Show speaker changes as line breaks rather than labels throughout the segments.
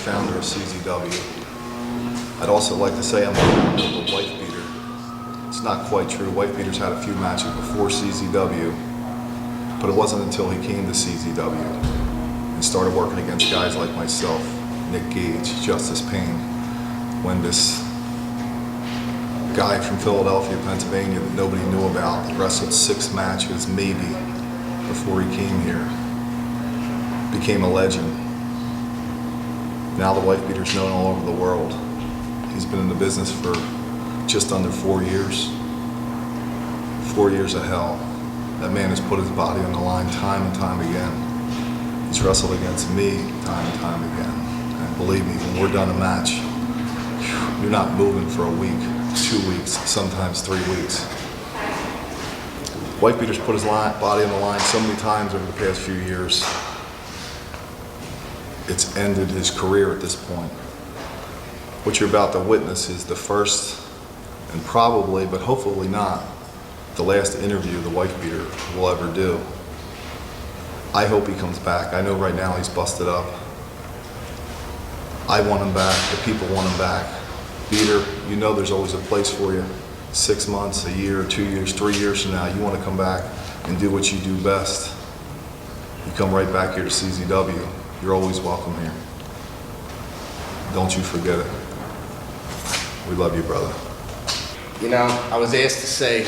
founder of CZW. I'd also like to say I'm the founder of the Wifebeater. It's not quite true. Wifebeater's had a few matches before CZW, but it wasn't until he came to CZW and started working against guys like myself, Nick Gage, Justice Payne, when this guy from Philadelphia, Pennsylvania that nobody knew about, wrestled 6 matches maybe before he came here, became a legend. Now the Wifebeater's known all over the world. He's been in the business for just under 4 years. 4 years of hell. That man has put his body on the line time and time again. He's wrestled against me time and time again. And believe me, when we're done a match, you're not moving for a week, 2 weeks, sometimes 3 weeks. Wifebeater's put his body on the line so many times over the past few years. It's ended his career at this point. What you're about to witness is the first, and probably, but hopefully not, the last interview the Wifebeater will ever do. I hope he comes back. I know right now he's busted up. I want him back. The people want him back. Beater, you know there's always a place for you. 6 months, a year, 2 years, 3 years from now, you want to come back and do what you do best. You come right back here to CZW. You're always welcome here. Don't you forget it. We love you, brother.
You know, I was asked to say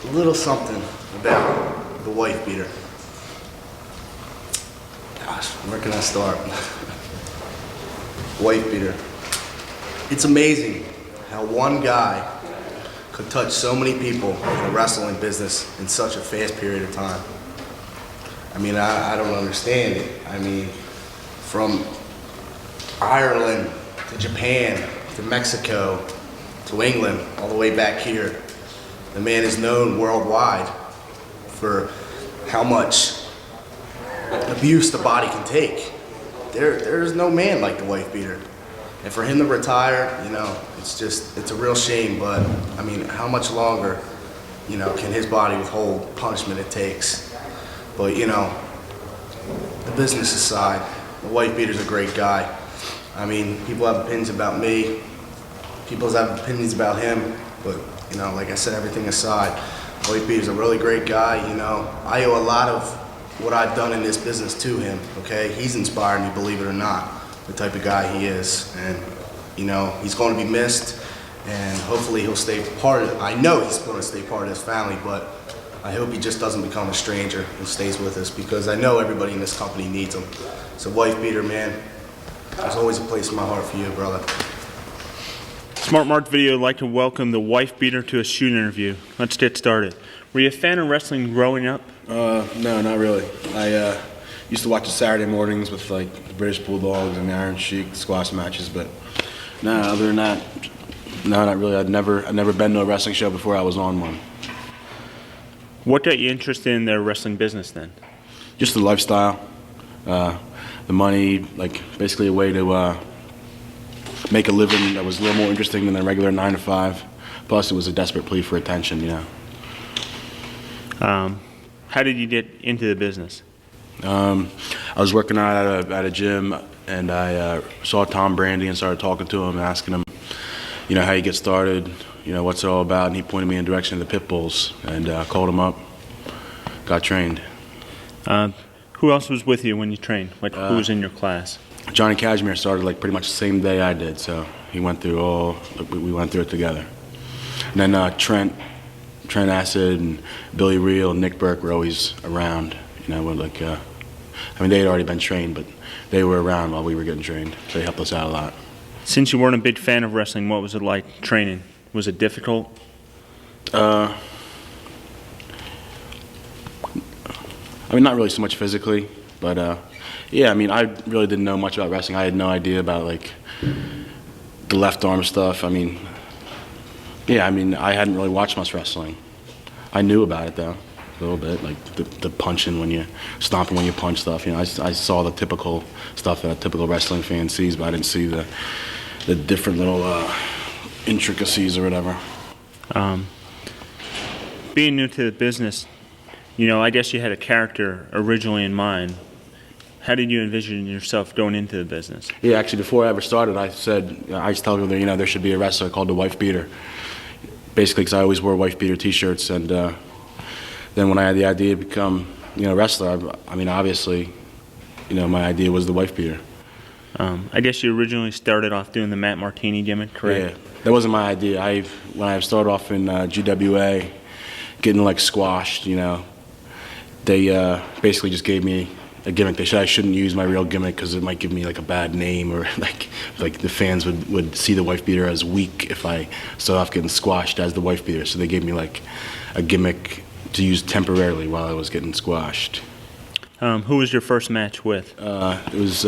a little something about the Wifebeater. Gosh, where can I start? Wifebeater. It's amazing how one guy could touch so many people in the wrestling business in such a fast period of time. I mean, I don't understand it. I mean, from Ireland to Japan to Mexico to England, all the way back here, the man is known worldwide for how much abuse the body can take. There is no man like the Wifebeater. And for him to retire, you know, it's a real shame, but I mean, how much longer, you know, can his body withhold punishment it takes? But, you know, the business aside, the Wifebeater's a great guy. I mean, people have opinions about me, people have opinions about him, but, you know, like I said, everything aside, Wifebeater's a really great guy, you know. I owe a lot of what I've done in this business to him, okay? He's inspired me, believe it or not, the type of guy he is. And, you know, he's going to be missed, and hopefully he'll stay part of it. I know he's going to stay part of this family, but I hope he just doesn't become a stranger and stays with us, because I know everybody in this company needs him. So Wifebeater, man, there's always a place in my heart for you, brother.
Smart Mark Video would like to welcome the Wifebeater to a shoot interview. Let's get started. Were you a fan of wrestling growing up?
No, not really. I used to watch the Saturday mornings with like the British Bulldogs and the Iron Sheik squash matches, but no, other than that, no, not really. I'd never been to a wrestling show before I was on one.
What got you interested in the wrestling business then?
Just the lifestyle, the money, like basically a way to make a living that was a little more interesting than a regular 9 to 5. Plus, it was a desperate plea for attention, you know.
How did you get into the business?
I was working out at a gym, and I saw Tom Brandy and started talking to him, asking him, you know, how you get started, you know, what's it all about, and he pointed me in the direction of the Pit Bulls, and called him up, got trained.
Who else was with you when you trained? Like, who was in your class?
Johnny Cashmere started like pretty much the same day I did, so he went through we went through it together. And then Trent Acid and Billy Reel and Nick Burke were always around. You know, like, I mean, they had already been trained, but they were around while we were getting trained. So they helped us out a lot.
Since you weren't a big fan of wrestling, what was it like training? Was it difficult?
I mean, not really so much physically, but yeah, I mean, I really didn't know much about wrestling. I had no idea about, like, the left arm stuff. I mean, yeah, I mean, I hadn't really watched much wrestling. I knew about it, though, a little bit, like the punching when you, stomping when you punch stuff. You know, I saw the typical stuff that a typical wrestling fan sees, but I didn't see the different little intricacies or whatever. Being
new to the business, you know, I guess you had a character originally in mind. How did you envision yourself going into the business?
Yeah, actually, before I ever started, I used to tell people that, there should be a wrestler called the Wifebeater. Basically, because I always wore Wifebeater T-shirts, and then when I had the idea to become, a wrestler, obviously, my idea was the Wifebeater.
I guess you originally started off doing the Matt Martini gimmick, correct?
Yeah, that wasn't my idea. When I started off in GWA, getting like squashed, they basically just gave me a gimmick. They said I shouldn't use my real gimmick because it might give me like a bad name, or like the fans would see the Wifebeater as weak if I started off getting squashed as the Wifebeater. So they gave me like a gimmick to use temporarily while I was getting squashed.
Who was your first match with?
It was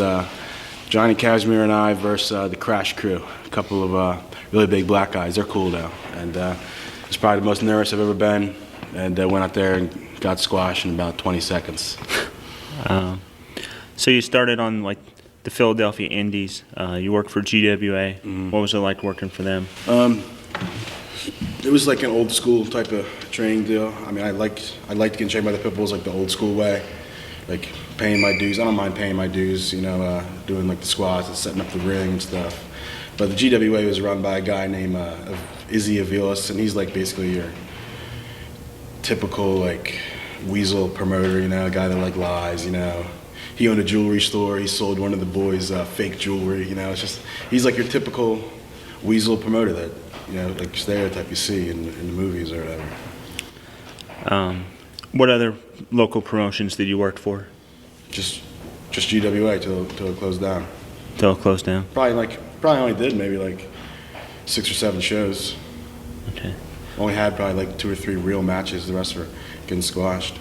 Johnny Casimir and I versus the Crash Crew, a couple of really big black guys. They're cool now, and it's probably the most nervous I've ever been. And I went out there and got squashed in about 20 seconds.
So you started on like the Philadelphia Indies. You worked for GWA.
Mm-hmm.
What was it like working for them?
It was like an old school type of training deal. I liked getting trained by the pit bulls like the old school way, like paying my dues. I don't mind paying my dues, doing like the squats and setting up the ring and stuff. But the GWA was run by a guy named Izzy Avilas, and he's like basically your typical like weasel promoter, a guy that like lies, He owned a jewelry store. He sold one of the boys fake jewelry, It's just, he's like your typical weasel promoter that, like stereotype you see in the movies or whatever.
What other local promotions did you work for?
Just GWA till it closed down.
Till it closed down?
Probably only did maybe like 6 or 7 shows.
Okay.
Only had probably like 2 or 3 real matches. The rest were getting squashed.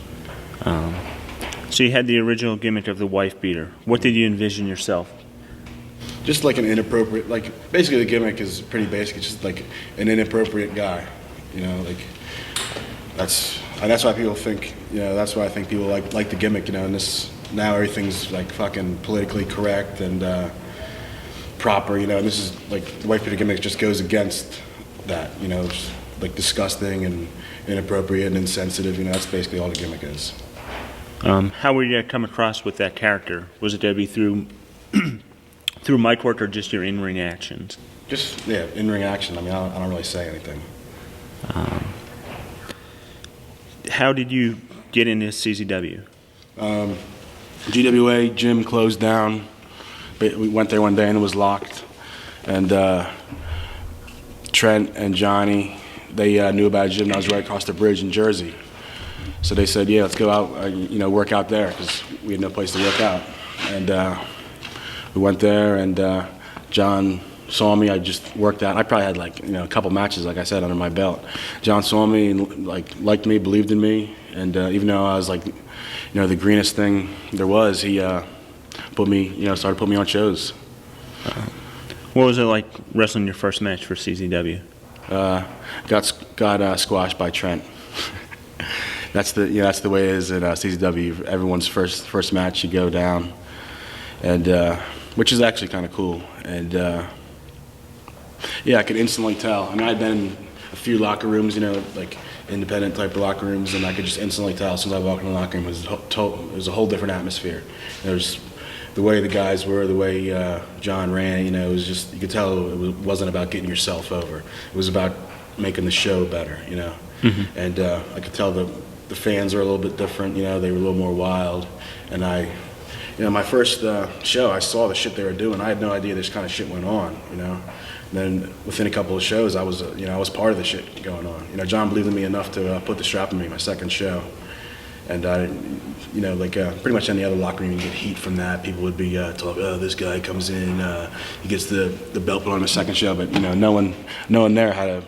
So you had the original gimmick of the Wifebeater. What did you envision yourself?
Just like an inappropriate, basically the gimmick is pretty basic. It's just like an inappropriate guy, that's why people think, that's why I think people like the gimmick, and this, now everything's like fucking politically correct and proper, and this is like, the Wifebeater gimmick just goes against that, it's like disgusting and inappropriate and insensitive, that's basically all the gimmick is.
How were you come across with that character? Was it to be through through mic work or just your in-ring actions?
Just, yeah, in-ring action. I don't really say anything.
How did you get into CZW?
GWA gym closed down. We went there one day and it was locked. And Trent and Johnny, they knew about a gym that was right across the bridge in Jersey. So they said, yeah, let's go out, work out there, because we had no place to work out. And we went there, and John saw me. I just worked out. I probably had a couple matches, like I said, under my belt. John saw me and liked me, believed in me, and even though I was the greenest thing there was, he started putting me on shows.
What was it like wrestling your first match for CZW?
Got squashed by Trent. That's the way it is at CZW. Everyone's first match, you go down, and which is actually kind of cool. And I could instantly tell. I'd been in a few locker rooms, like independent type of locker rooms, and I could just instantly tell as soon as I walked in the locker room, it was a whole different atmosphere. There's the way the guys were, the way John ran. It was just, you could tell it wasn't about getting yourself over. It was about making the show better. Mm-hmm. And I could tell the fans were a little bit different. They were a little more wild. And my first show, I saw the shit they were doing. I had no idea this kind of shit went on. And then within a couple of shows, I was part of the shit going on. John believed in me enough to put the strap on me my second show. And pretty much any other locker room, you get heat from that. People would be talking, oh, this guy comes in, he gets the belt put on his second show. But no one there had a,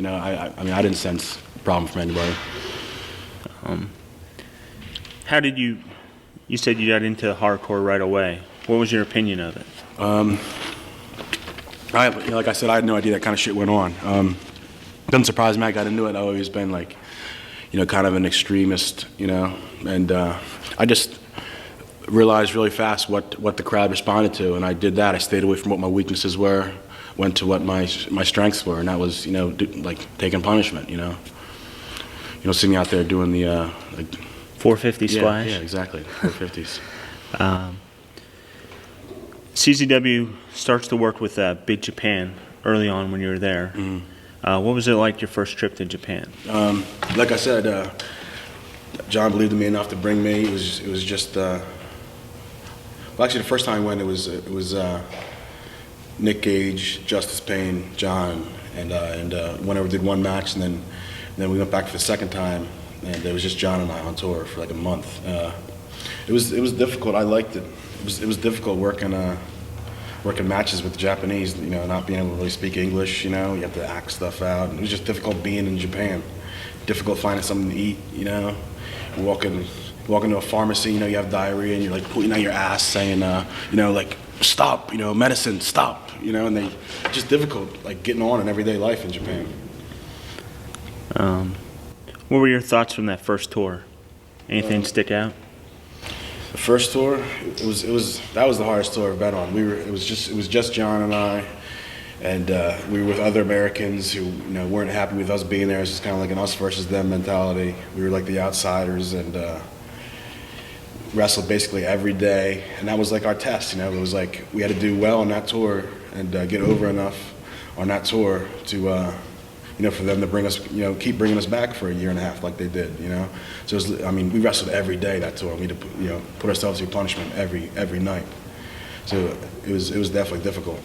I didn't sense a problem from anybody.
How did you said you got into hardcore right away. What was your opinion of it?
Like I said, I had no idea that kind of shit went on. Doesn't surprise me I got into it. I've always been kind of an extremist, and I just realized really fast what the crowd responded to, and I did that. I stayed away from what my weaknesses were, went to what my strengths were, and that was, taking punishment, You don't see me out there doing the
450 splash?
Yeah, exactly, 450s.
CZW starts to work with Big Japan early on when you were there. What was it like your first trip to Japan?
Like I said, John believed in me enough to bring me. It was just well, actually the first time I went, it was Nick Gage, Justice Payne, John, and went over, did one match, and then we went back for the second time, and it was just John and I on tour for like a month. It was difficult. I liked it. It was difficult working matches with the Japanese. You know, not being able to really speak English. You know, you have to act stuff out. It was just difficult being in Japan. Difficult finding something to eat. You know, walk into a pharmacy. You know, you have diarrhea, and you're like putting out your ass, saying, you know, like stop. You know, medicine, stop. You know, and just difficult, like getting on in everyday life in Japan.
What were your thoughts from that first tour? Anything stick out?
The first tour, that was the hardest tour I've been on. It was just John and I, and we were with other Americans who, you know, weren't happy with us being there. It's just kind of like an us versus them mentality. We were like the outsiders, and wrestled basically every day, and that was like our test. You know, it was like we had to do well on that tour and get over enough on that tour to. You know, for them to bring us, you know, keep bringing us back for a year and a half like they did, you know. So it was, I mean, we wrestled every day that tour. We had to, you know, put ourselves through punishment every night. So it was definitely difficult.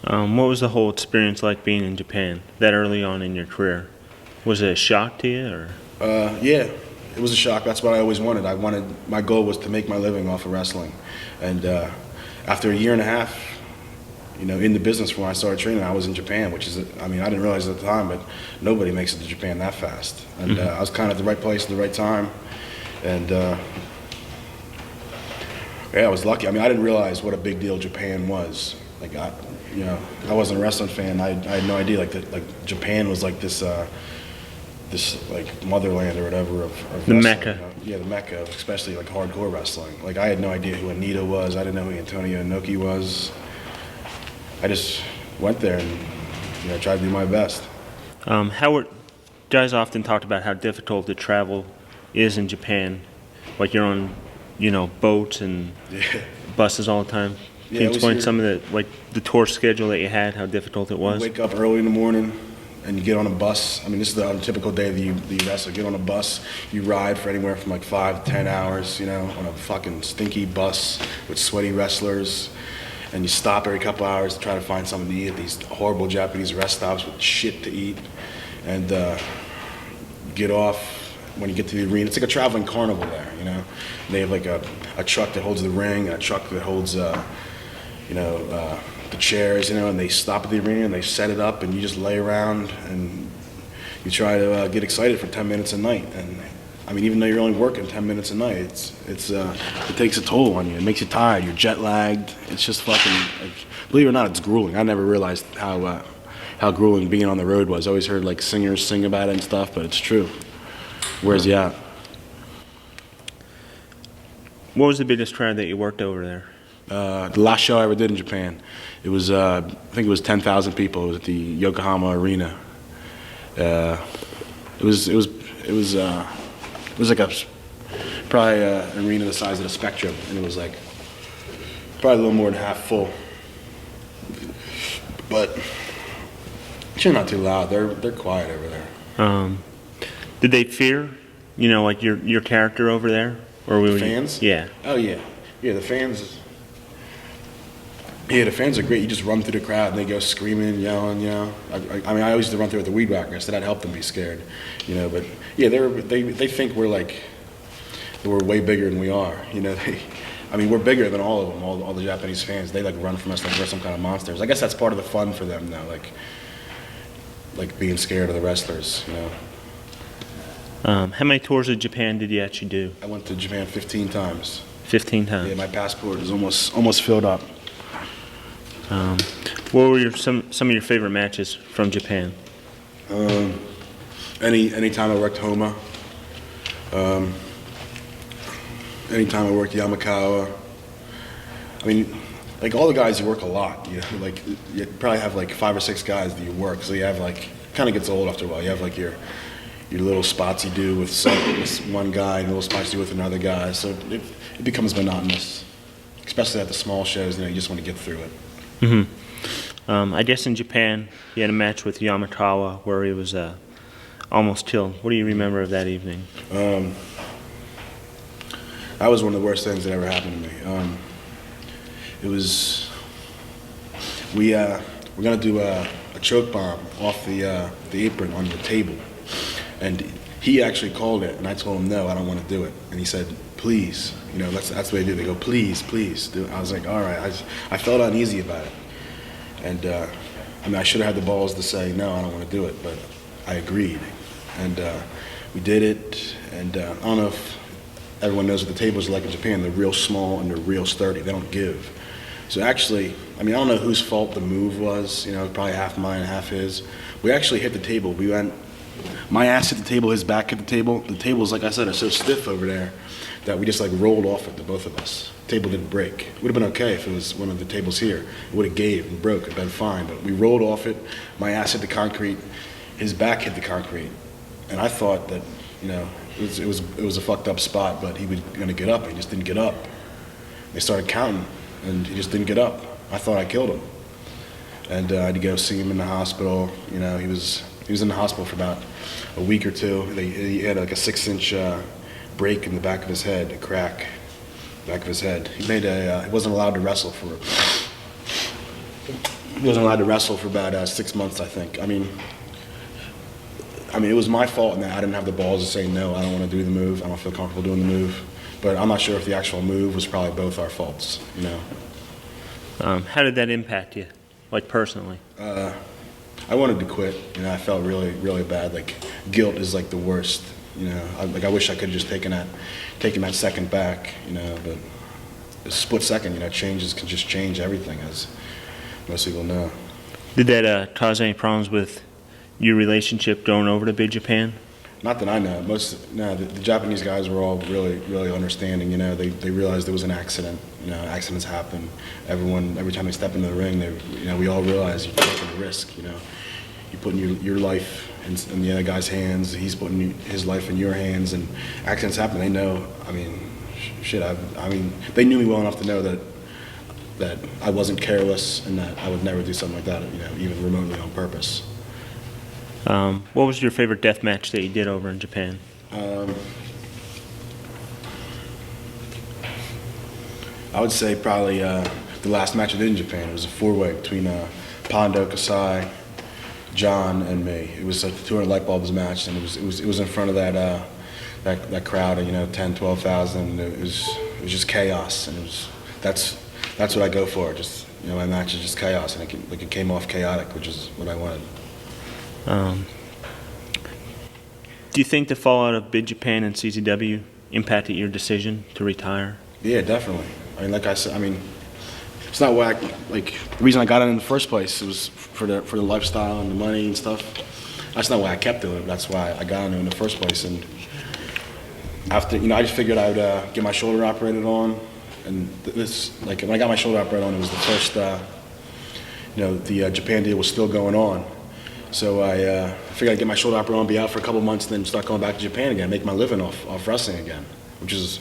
What was the whole experience like being in Japan that early on in your career? Was it a shock to you, or?
Yeah, it was a shock. That's what I always wanted. My goal was to make my living off of wrestling, and after a year and a half, you know, in the business when I started training, I was in Japan, which is, I mean, I didn't realize at the time, but nobody makes it to Japan that fast. And I was kind of at the right place at the right time. And yeah, I was lucky. I mean, I didn't realize what a big deal Japan was. Like, I wasn't a wrestling fan. I had no idea, like Japan was like this like motherland or whatever of
the
wrestling,
Mecca.
you know? Yeah, the Mecca, especially like hardcore wrestling. Like, I had no idea who Anita was. I didn't know who Antonio Inoki was. I just went there and, you know, tried to do my best.
Guys often talked about how difficult the travel is in Japan. Like, you're on, you know, boats and buses all the time. Can you explain some of the tour schedule that you had, how difficult it was?
You wake up early in the morning and you get on a bus. I mean, this is the typical day that you wrestle. You get on a bus, you ride for anywhere from like 5 to 10 hours, you know, on a fucking stinky bus with sweaty wrestlers. And you stop every couple hours to try to find something to eat at these horrible Japanese rest stops with shit to eat. And get off when you get to the arena. It's like a traveling carnival there, you know. And they have like a truck that holds the ring and a truck that holds, you know, the chairs, you know, and they stop at the arena and they set it up and you just lay around and you try to get excited for 10 minutes a night. And I mean, even though you're only working 10 minutes a night, it takes a toll on you. It makes you tired. You're jet lagged. It's just fucking, like, believe it or not, it's grueling. I never realized how grueling being on the road was. I always heard like singers sing about it and stuff, but it's true. Where's you at?
What was the biggest crowd that you worked over there?
The last show I ever did in Japan, it was I think it was 10,000 people. It was at the Yokohama Arena. It was like probably an arena the size of the Spectrum, and it was like probably a little more than half full. But you're not too loud. They're quiet over there.
Did they fear, you know, like your character over there, or were
fans?
Yeah.
Oh yeah, the fans. Yeah, the fans are great. You just run through the crowd and they go screaming, yelling, you know. I mean, I always used to run through with the weed whacker. I said I'd help them be scared, you know. But yeah, they think we're way bigger than we are, you know. I mean, we're bigger than all of them, all the Japanese fans. They like run from us like we're some kind of monsters. I guess that's part of the fun for them now, like being scared of the wrestlers, you know.
How many tours of Japan did you actually do?
I went to Japan 15 times.
15 times.
Yeah, my passport is almost filled up.
What were some of your favorite matches from Japan?
Any time I worked Homa. Anytime I worked Yamakawa. I mean, like all the guys, you work a lot. You know, like you probably have like 5 or 6 guys that you work. So you have like, kind of gets old after a while. You have like your little spots you do with one guy and little spots you do with another guy. So it becomes monotonous. especially at the small shows. You just want to get through it.
I guess in Japan, you had a match with Yamakawa where he was almost killed. What do you remember of that evening?
That was one of the worst things that ever happened to me. It was we're gonna do a choke bomb off the apron on the table, and he actually called it, and I told him no, I don't want to do it, and he said please, that's what they do. They go please, please do it. I was like, all right. I felt uneasy about it, and I should have had the balls to say no, I don't want to do it, but I agreed, and we did it, and I don't know if everyone knows what the tables are like in Japan. They're real small and they're real sturdy. They don't give. So actually, I don't know whose fault the move was. Probably half mine and half his. We actually hit the table. We went, my ass hit the table, his back hit the table. The tables, like I said, are so stiff over there that we just rolled off it, the both of us. The table didn't break. It would have been okay if it was one of the tables here. It would have gave and broke. It'd been fine. But we rolled off it. My ass hit the concrete. His back hit the concrete. And I thought that, it was a fucked up spot, but he was going to get up. He just didn't get up. They started counting, and he just didn't get up. I thought I killed him. And I had to go see him in the hospital. He was in the hospital for about a week or two. He had like a 6-inch break in the back of his head, a crack, back of his head. He wasn't allowed to wrestle for about 6 months, I think. It was my fault in that I didn't have the balls to say no, I don't want to do the move, I don't feel comfortable doing the move. But I'm not sure if the actual move was probably both our faults,
How did that impact you, personally?
I wanted to quit, I felt really, really bad. Guilt is the worst, I wish I could have just taken that second back, but a split second, changes can just change everything, as most people know.
Did that cause any problems with your relationship going over to Big Japan?
Not that I know. The Japanese guys were all really, really understanding. They realized there was an accident. Accidents happen. Every time they step into the ring, we all realize you're taking a risk. You're putting your life in the other guy's hands. He's putting his life in your hands, and accidents happen. They know. They knew me well enough to know that I wasn't careless and that I would never do something like that. Even remotely on purpose.
What was your favorite death match that you did over in Japan?
I would say probably the last match I did in Japan. It was a 4-way between Pondo, Kasai, John, and me. It was like the 200 light bulbs match, and it was in front of that crowd of 10, 12,000. It was just chaos, and that's what I go for. Just my match is just chaos, and it came off chaotic, which is what I wanted.
Do you think the fallout of Big Japan and CZW impacted your decision to retire?
Yeah, definitely. Like I said, it's not why the reason I got in the first place. It was for the lifestyle and the money and stuff. That's not why I kept doing it. That's why I got in the first place. And after, I just figured I would get my shoulder operated on. And when I got my shoulder operated on, it was the first, the Japan deal was still going on. So I figured I'd get my shoulder operated on, be out for a couple months, and then start going back to Japan again, make my living off wrestling again, which is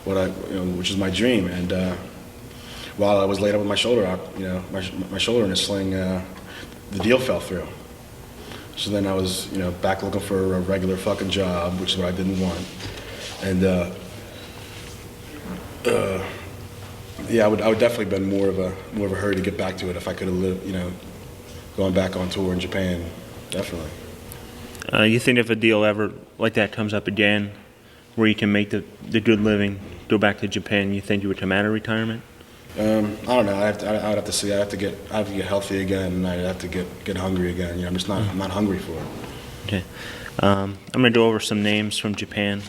which is my dream. And while I was laid up with my shoulder my shoulder in a sling, the deal fell through. So then I was back looking for a regular fucking job, which is what I didn't want. And I would definitely been more of a hurry to get back to it if I could have lived, going back on tour in Japan, definitely.
You think if a deal ever like that comes up again, where you can make the good living, go back to Japan, you think you would come out of retirement?
I don't know. I'd have to see. I'd have to get healthy again, and I'd have to get hungry again. I'm just not. I'm not hungry for it.
Okay. I'm going to go over some names from Japan.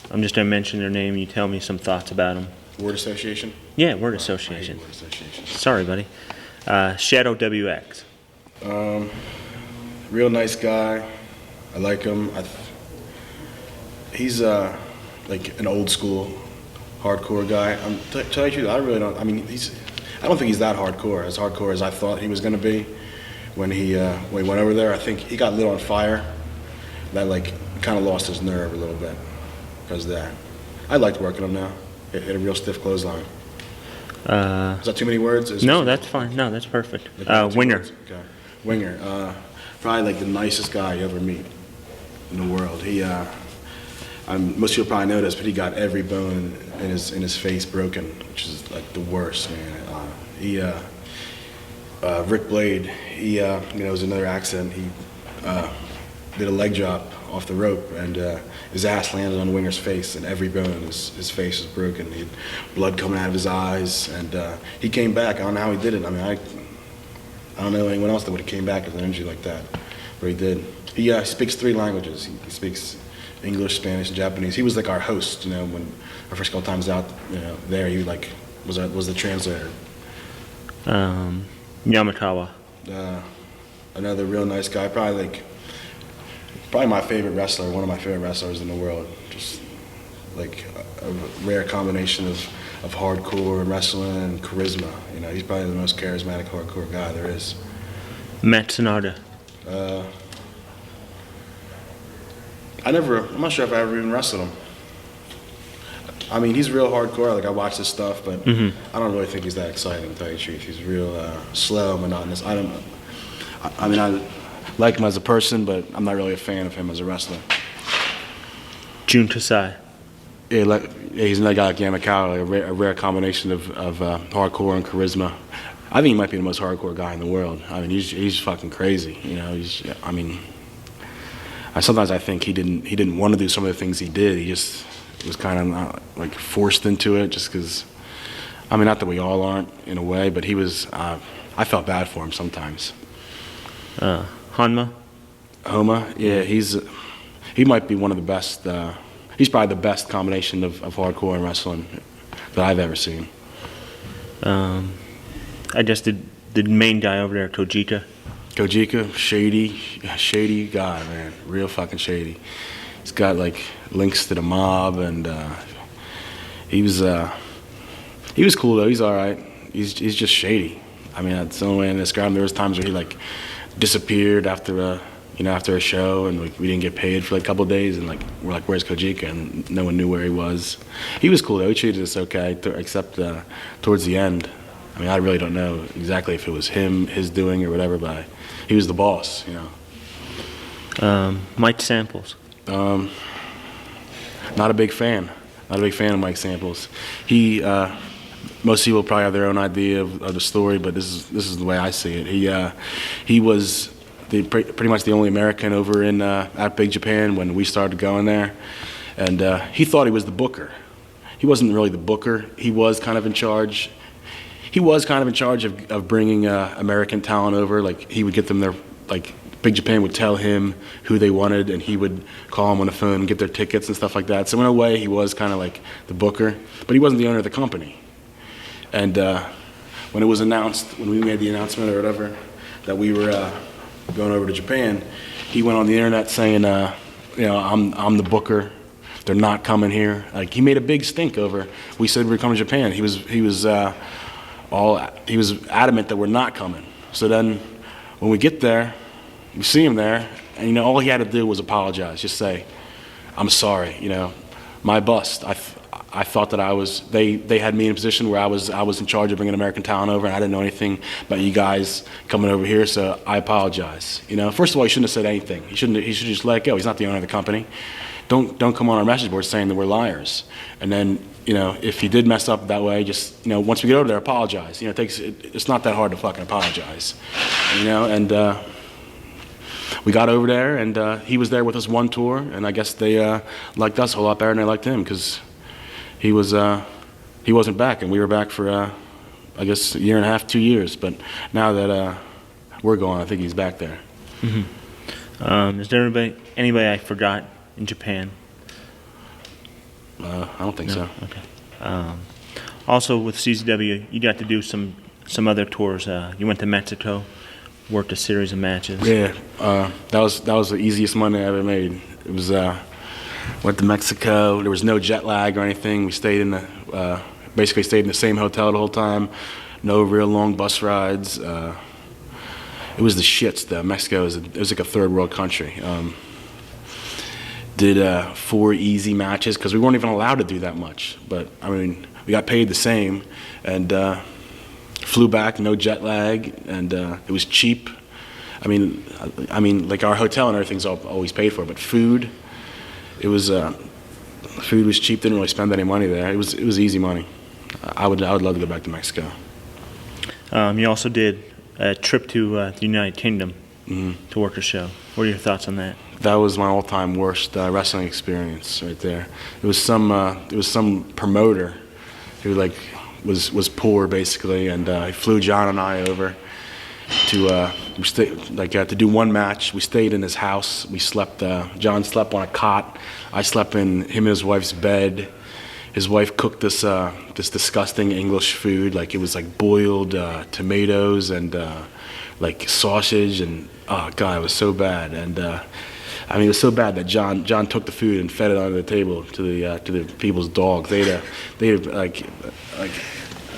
I'm just going to mention their name. You tell me some thoughts about them.
Word association?
Yeah, word association.
I hate word association.
Sorry, buddy. Shadow WX.
Real nice guy. I like him. He's like an old school hardcore guy. To tell you the truth, I really don't. I don't think he's that hardcore as I thought he was going to be when he went over there. I think he got lit on fire. That kind of lost his nerve a little bit because of that. I liked working him now. Hit a real stiff clothesline. Is that too many words?
No, that's fine. No, that's perfect.
Like, two
Winger.
words? Okay. Winger. Probably like the nicest guy you ever meet in the world. Most people probably know this, but he got every bone in his face broken, which is like the worst, man. Rick Blade, it was another accident. He did a leg drop off the rope, and his ass landed on Winger's face, and every bone in his face was broken. He had blood coming out of his eyes, and he came back. I don't know how he did it. I mean, I don't know anyone else that would have came back with an injury like that, but he did. He speaks 3 languages. He speaks English, Spanish, and Japanese. He was like our host, when our first couple times out, there. He like was the translator.
Yamakawa.
Another real nice guy. Probably my favorite wrestler. One of my favorite wrestlers in the world. Just like a rare combination of hardcore wrestling and charisma. He's probably the most charismatic hardcore guy there is.
Matt Sonata.
I'm not sure if I ever even wrestled him. I mean, he's real hardcore. Like, I watch this stuff, but I don't really think he's that exciting, to tell you the truth. He's real slow, monotonous. I like him as a person, but I'm not really a fan of him as a wrestler.
Jun Kasai.
Yeah, he's another guy like Yamakawa, a rare combination of hardcore and charisma. I think he might be the most hardcore guy in the world. I mean, he's fucking crazy. Sometimes I think he didn't want to do some of the things he did. He just was kind of like forced into it, just because. I mean, not that we all aren't in a way, but he was. I felt bad for him sometimes.
Hanma.
Homa, yeah, he might be one of the best. He's probably the best combination of hardcore and wrestling that I've ever seen.
I just did the main guy over there, Kojika.
Kojika, shady guy, man, real fucking shady. He's got like links to the mob, and he was cool though. He's all right. He's just shady. I mean, that's the only way to describe him. There was times where he like disappeared after a show, and like we didn't get paid for like a couple of days, and like we're like, where's Kojika? And no one knew where he was. He was cool though. He treated us okay, except towards the end. I mean, I really don't know exactly if it was his doing or whatever, but he was the boss,
Mike Samples.
Not a big fan. Not a big fan of Mike Samples. Most people probably have their own idea of the story, but this is the way I see it. He was pretty much the only American over at Big Japan when we started going there, and he thought he was the booker. He wasn't really the booker. He was kind of in charge. He was kind of in charge of bringing American talent over. Like, he would get them there. Like, Big Japan would tell him who they wanted, and he would call them on the phone and get their tickets and stuff like that. So in a way, he was kind of like the booker, but he wasn't the owner of the company. And when it was announced, when we made the announcement or whatever, that we were going over to Japan, he went on the internet saying, I'm the booker. They're not coming here. Like, he made a big stink over. We said we were coming to Japan. He was adamant that we're not coming. So then, when we get there, we see him there, and all he had to do was apologize. Just say, "I'm sorry. My bust. I thought that they had me in a position where I was in charge of bringing American talent over, and I didn't know anything about you guys coming over here. So I apologize. First of all, he shouldn't have said anything. He should just let it go. He's not the owner of the company. Don't come on our message board saying that we're liars. And then, if he did mess up that way, just, once we get over there, apologize. It's not that hard to fucking apologize. And we got over there, and he was there with us one tour, and I guess they liked us a whole lot better than they liked him, because he wasn't back, and we were back for I guess a year and a half, 2 years. But now that we're going, I think he's back there.
Is there anybody I forgot in Japan?
I don't think so.
Okay. Also with CZW, you got to do some other tours. You went to Mexico, worked a series of matches.
Yeah, that was the easiest money I ever made. It was went to Mexico. There was no jet lag or anything. We stayed basically stayed in the same hotel the whole time. No real long bus rides. It was the shits though. Mexico was like a third world country. Did 4 easy matches because we weren't even allowed to do that much. But I mean, we got paid the same, and flew back, no jet lag, and it was cheap. I mean, like our hotel and everything's always paid for, but food, food was cheap. Didn't really spend any money there. It was easy money. I would love to go back to Mexico.
You also did a trip to the United Kingdom to work a show. What are your thoughts on that?
That was my all-time worst wrestling experience right there. It was some promoter who like was poor basically, and he flew John and I over to to do one match. We stayed in his house. We slept. John slept on a cot. I slept in him and his wife's bed. His wife cooked this disgusting English food, like it was like boiled tomatoes and like sausage, and oh god, it was so bad. And I mean, it was so bad that John took the food and fed it onto the table to the people's dogs. They had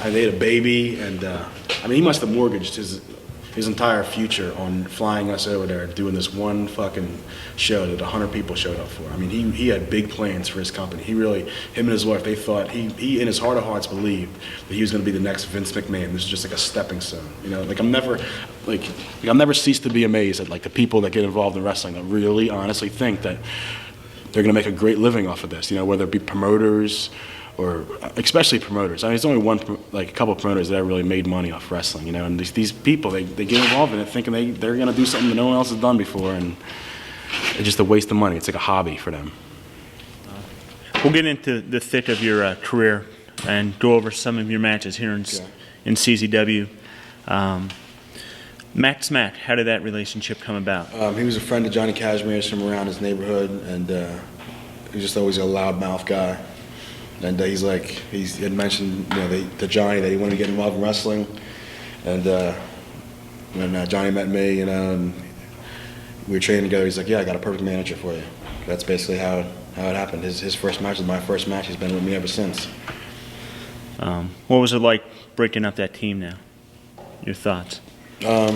a baby, and I mean, he must have mortgaged his entire future on flying us over there and doing this one fucking show that 100 people showed up for. I mean, he had big plans for his company. Him and his wife, they thought, he in his heart of hearts believed that he was going to be the next Vince McMahon. This is just like a stepping stone. You know, like I've never ceased to be amazed at like the people that get involved in wrestling that really honestly think that they're going to make a great living off of this, you know, whether it be promoters or especially promoters. I mean, there's only a couple of promoters that ever really made money off wrestling, you know, and these people, they get involved in it thinking they're going to do something that no one else has done before, and it's just a waste of money. It's like a hobby for them.
We'll get into the thick of your career and go over some of your matches here in CZW. Matt Smack, how did that relationship come about?
He was a friend of Johnny Cashmere's from around his neighborhood, and he was just always a loudmouth guy. And he had mentioned, you know, to Johnny that he wanted to get involved in wrestling. And when Johnny met me, you know, and we were training together, he's like, "Yeah, I got a perfect manager for you." That's basically how it happened. His first match was my first match. He's been with me ever since.
What was it like breaking up that team now? Your thoughts?
Yeah,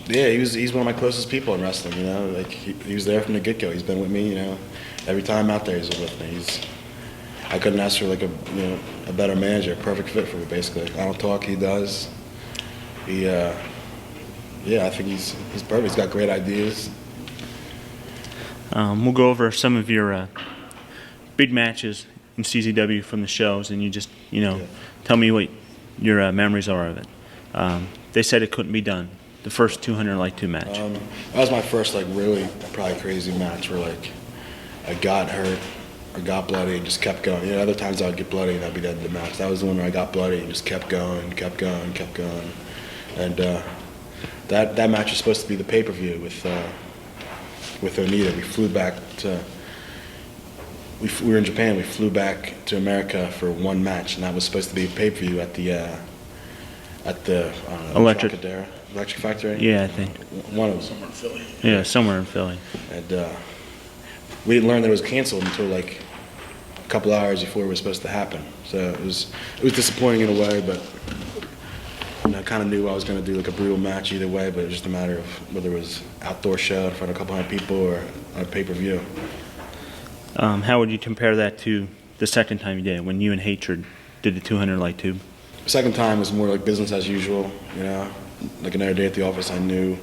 he's one of my closest people in wrestling. You know, like he was there from the get-go. He's been with me. You know, every time out there he's with me. I couldn't ask for like a better manager, a perfect fit for me. Basically, I don't talk, he does. I think he's perfect. He's got great ideas.
We'll go over some of your big matches in CZW from the shows, and you just, you know, tell me what your memories are of it. They said it couldn't be done. The first 200 like 2 match.
That was my first like really probably crazy match where like I got hurt or got bloody and just kept going. You know, other times I would get bloody and I'd be dead in the match. That was the one where I got bloody and just kept going. And that match was supposed to be the pay-per-view with Onita. We flew back to. We were in Japan. We flew back to America for one match, and that was supposed to be a pay-per-view at the I don't know, Electric Factory.
Yeah, I think
one of them somewhere in Philly.
Yeah, somewhere in Philly.
And we didn't learn that it was canceled until like a couple hours before it was supposed to happen. So it was disappointing in a way, but you know, I kind of knew I was going to do like a brutal match either way. But it was just a matter of whether it was outdoor show in front of a couple hundred people or on a pay-per-view.
How would you compare that to the second time you did it, when you and Hatred did the 200 light tube?
The second time was more like business as usual, you know. Like another day at the office, I knew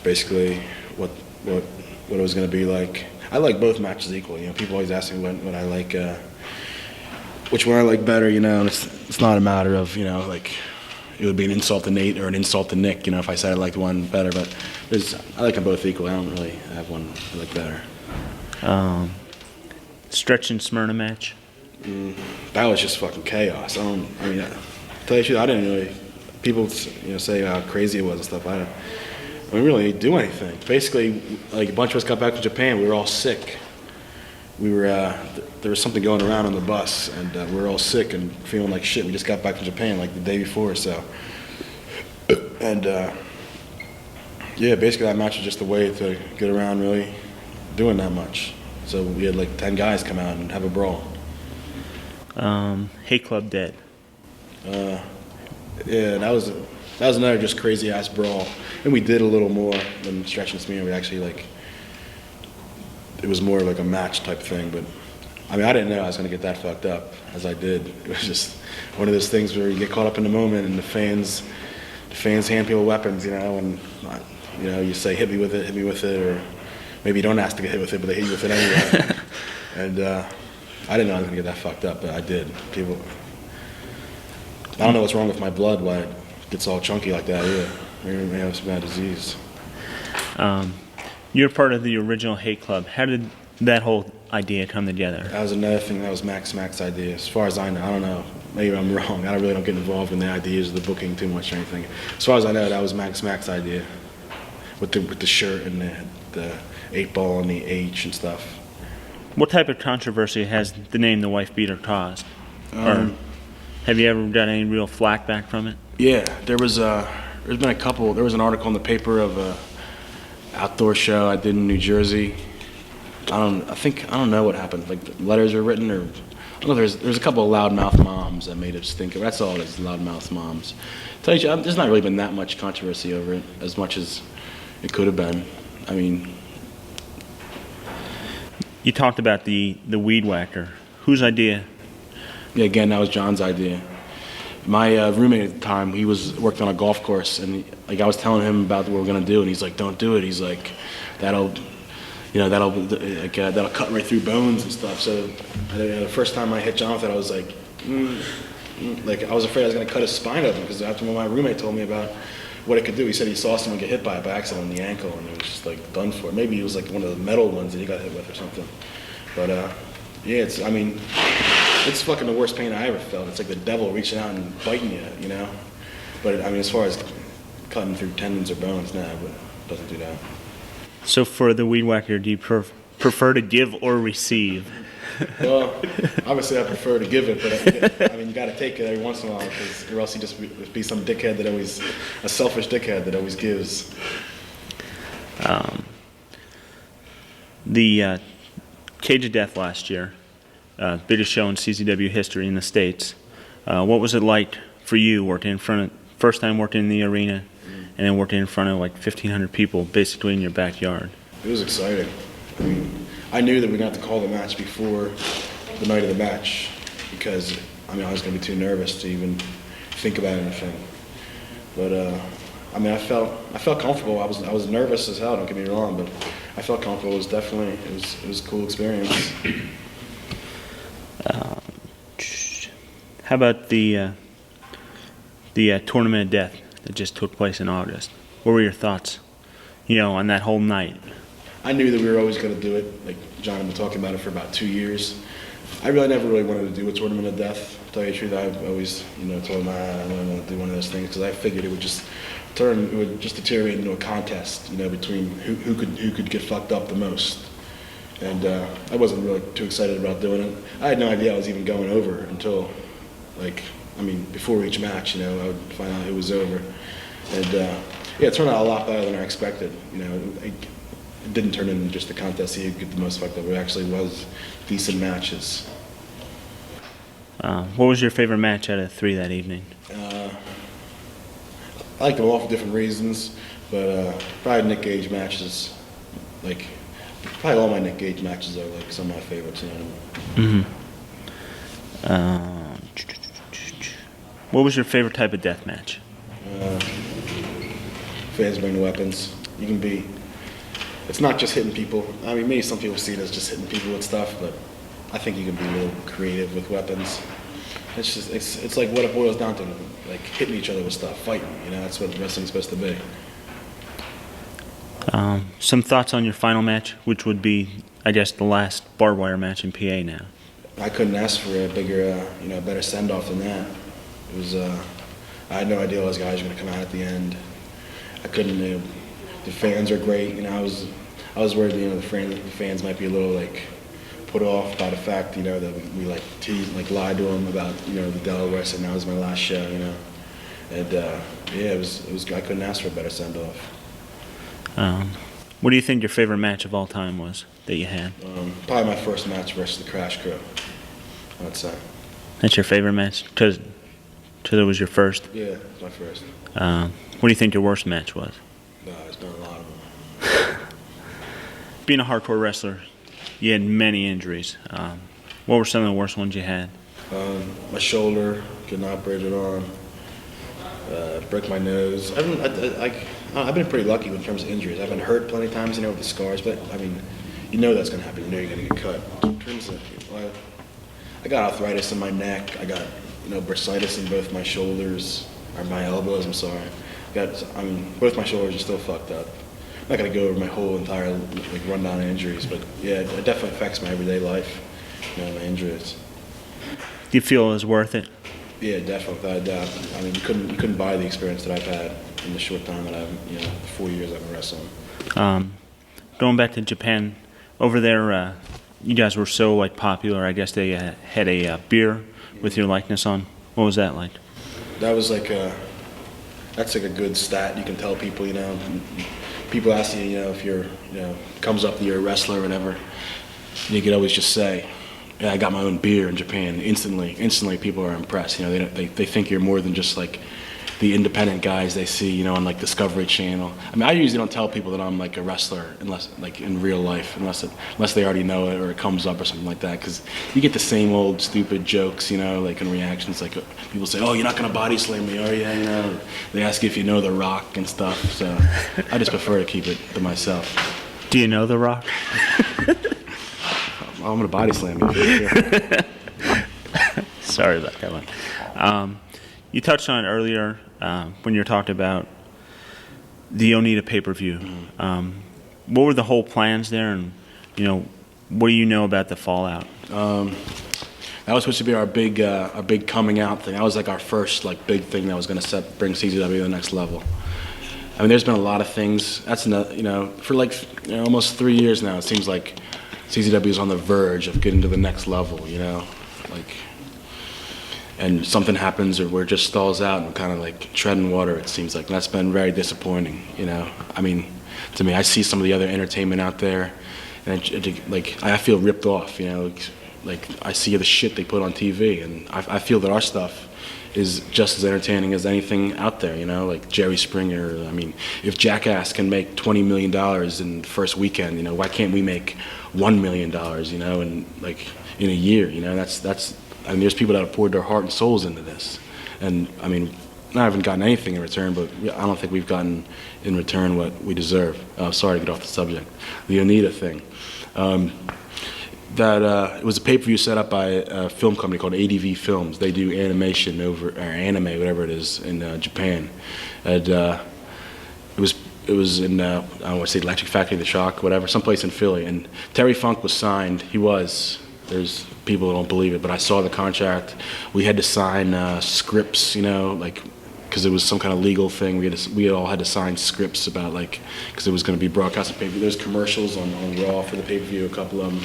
basically what it was going to be like. I like both matches equally. You know, people always ask me what I like, which one I like better. You know, and it's not a matter of, you know, like it would be an insult to Nate or an insult to Nick. You know, if I said I liked one better, but I like them both equally. I don't really have one I like better.
Stretch and Smyrna match.
That was just fucking chaos. I mean, to tell you the truth, I didn't really. People, you know, say how crazy it was and stuff. I didn't really do anything. Basically, like a bunch of us got back from Japan. We were all sick. We were there was something going around on the bus, and we were all sick and feeling like shit. We just got back from Japan like the day before, so. And yeah, basically that match was just a way to get around really doing that much. So we had like 10 guys come out and have a brawl.
Hate Club dead.
Yeah, that was another just crazy ass brawl, and we did a little more than Stretch and Smear. We actually it was more like a match type thing, but I mean, I didn't know I was going to get that fucked up as I did. It was just one of those things where you get caught up in the moment, and the fans hand people weapons, you know, and you say hit me with it, or maybe you don't ask to get hit with it, but they hit you with it anyway. And I didn't know I was going to get that fucked up, but I did. I don't know what's wrong with my blood, why it gets all chunky like that. Yeah, maybe I have some bad disease.
You're part of the original Hate Club. How did that whole idea come together?
That was another thing. That was Mac's idea. As far as I know, I don't know. Maybe I'm wrong. I really don't get involved in the ideas of the booking too much or anything. As far as I know, that was Mac's idea, with the shirt and the 8-ball and the H and stuff.
What type of controversy has the name the Wifebeater caused? Or have you ever got any real flack back from it?
Yeah, there's been a couple. There was an article in the paper of a outdoor show I did in New Jersey. I don't know what happened. Like, letters were written, or I don't know. There's a couple of loudmouth moms that made us think of. That's all it is, loudmouth moms. Tell you, there's not really been that much controversy over it, as much as it could have been. I mean,
You talked about the weed whacker. Whose idea?
yeah, again, that was John's idea. My roommate at the time, he worked on a golf course, and I was telling him about what we were gonna do, and he's like, "Don't do it." He's like, "That'll cut right through bones and stuff." So the first time I hit John with it, I was like, like I was afraid I was gonna cut his spine open, because after when my roommate told me about what it could do, he said he saw someone get hit by it by accident on the ankle, and it was just like done for. Maybe it was like one of the metal ones that he got hit with or something. But yeah, it's fucking the worst pain I ever felt. It's like the devil reaching out and biting you, you know? But I mean, as far as cutting through tendons or bones, nah, but it doesn't do that.
So for the weed whacker, do you prefer to give or receive?
Well, obviously I prefer to give it, but I mean, you gotta take it every once in a while, or else you just be some dickhead a selfish dickhead that always gives.
The Cage of Death last year, biggest show in CZW history in the States. What was it like for you first time working in the arena, and then working in front of like 1,500 people, basically in your backyard?
It was exciting. I mean, I knew that we were going to have to call the match before the night of the match, because I was going to be too nervous to even think about anything. But I mean, I felt comfortable. I was nervous as hell. Don't get me wrong, but I felt comfortable. It was definitely it was a cool experience.
How about the Tournament of Death that just took place in August? What were your thoughts, on that whole night?
I knew that we were always going to do it. Like, John had been talking about it for about 2 years. I never really wanted to do a Tournament of Death. To tell you the truth, I've always, told him I don't want to do one of those things, because I figured it would just deteriorate into a contest, between who could get fucked up the most. And I wasn't really too excited about doing it. I had no idea I was even going over until, before each match, I would find out it was over. And it turned out a lot better than I expected. It didn't turn into just a contest to see who could get the most fucked up. It actually was decent matches.
What was your favorite match out of 3 that evening?
I like them all for different reasons, but probably Nick Gage matches, probably all my Nick Gage matches are some of my favorites.
What was your favorite type of death match?
Fans bring weapons. You can be. It's not just hitting people. I mean, maybe some people see it as just hitting people with stuff, but I think you can be a little creative with weapons. It's like what it boils down to, like hitting each other with stuff, fighting. That's what wrestling's supposed to be.
Some thoughts on your final match, which would be, I guess, the last barbed wire match in PA now.
I couldn't ask for a bigger, better send-off than that. It was. I had no idea those guys were going to come out at the end. I couldn't. The fans are great. I was worried. The fans might be a little put off by the fact, that we teased, lied to them about, the Delaware. So now was my last show, and it was. I couldn't ask for a better send-off.
What do you think your favorite match of all time was that you had?
Probably my first match versus the Crash Crew, I'd say.
That's your favorite match? Because it was your first?
Yeah, it's my first.
What do you think your worst match was?
There's been a lot of them.
Being a hardcore wrestler, you had many injuries. What were some of the worst ones you had?
My shoulder, get an operated arm, broke my nose. I've been pretty lucky in terms of injuries. I've been hurt plenty of times, with the scars, but I mean, you know that's going to happen. You know you're going to get cut. In terms of, I got arthritis in my neck. I got, bursitis in both my shoulders, or my elbows, I'm sorry. Both my shoulders are still fucked up. I'm not going to go over my whole entire rundown of injuries, but yeah, it definitely affects my everyday life, my injuries.
Do you feel it was worth it?
Yeah, definitely, without a doubt. I mean, you couldn't buy the experience that I've had in the short time that the 4 years I've been wrestling.
Going back to Japan, over there, you guys were so popular. I guess they had a beer with your likeness on. What was that like?
That was that's a good stat. You can tell people, people ask you, if you're, comes up that you're a wrestler or whatever. You could always just say, yeah, I got my own beer in Japan. Instantly people are impressed. They think you're more than just the independent guys they see, on Discovery Channel. I mean, I usually don't tell people that I'm a wrestler unless in real life, unless they already know it or it comes up or something like that. Because you get the same old stupid jokes, in reactions. People say, "Oh, you're not gonna body slam me, are you?" They ask you if you know The Rock and stuff. So I just prefer to keep it to myself.
Do you know The Rock?
I'm gonna body slam you.
Sorry about that one. You touched on it earlier when you were talking about the Onita pay-per-view. What were the whole plans there, and what do you know about the fallout?
That was supposed to be our big coming out thing. That was our first big thing that was going to bring CZW to the next level. I mean, there's been a lot of things. That's for almost 3 years now. It seems like CZW is on the verge of getting to the next level. And something happens or where it just stalls out and we're kind of treading water, it seems like. And that's been very disappointing, I mean, to me, I see some of the other entertainment out there and I feel ripped off, I see the shit they put on TV and I feel that our stuff is just as entertaining as anything out there, Jerry Springer. I mean, if Jackass can make $20 million in the first weekend, why can't we make $1 million, in a year, I mean, there's people that have poured their heart and souls into this. And, I mean, I haven't gotten anything in return, but I don't think we've gotten in return what we deserve. Sorry to get off the subject. The Onita thing. It was a pay-per-view set up by a film company called ADV Films. They do animation or anime, whatever it is, in Japan. And it was in, I don't want to say Electric Factory, The Shock, whatever, someplace in Philly. And Terry Funk was signed. There's people who don't believe it, but I saw the contract. We had to sign scripts, because it was some kind of legal thing. We all had to sign scripts about because it was going to be broadcast on pay-per-view. There's commercials on Raw for the pay-per-view, a couple of them,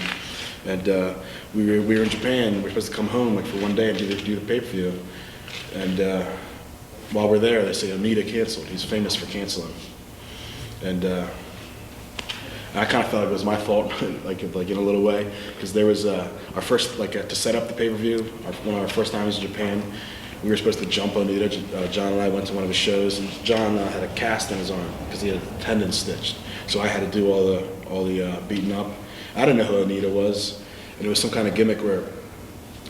and we were in Japan. We were supposed to come home for one day and do the pay-per-view, and while we're there, they say Onita canceled. He's famous for canceling, and I kind of felt like it was my fault, in a little way, because there was our first, to set up the pay-per-view, one of our first times in Japan, we were supposed to jump on Onita. John and I went to one of his shows, and John had a cast in his arm because he had a tendon stitched. So I had to do all the beating up. I didn't know who Onita was, and it was some kind of gimmick where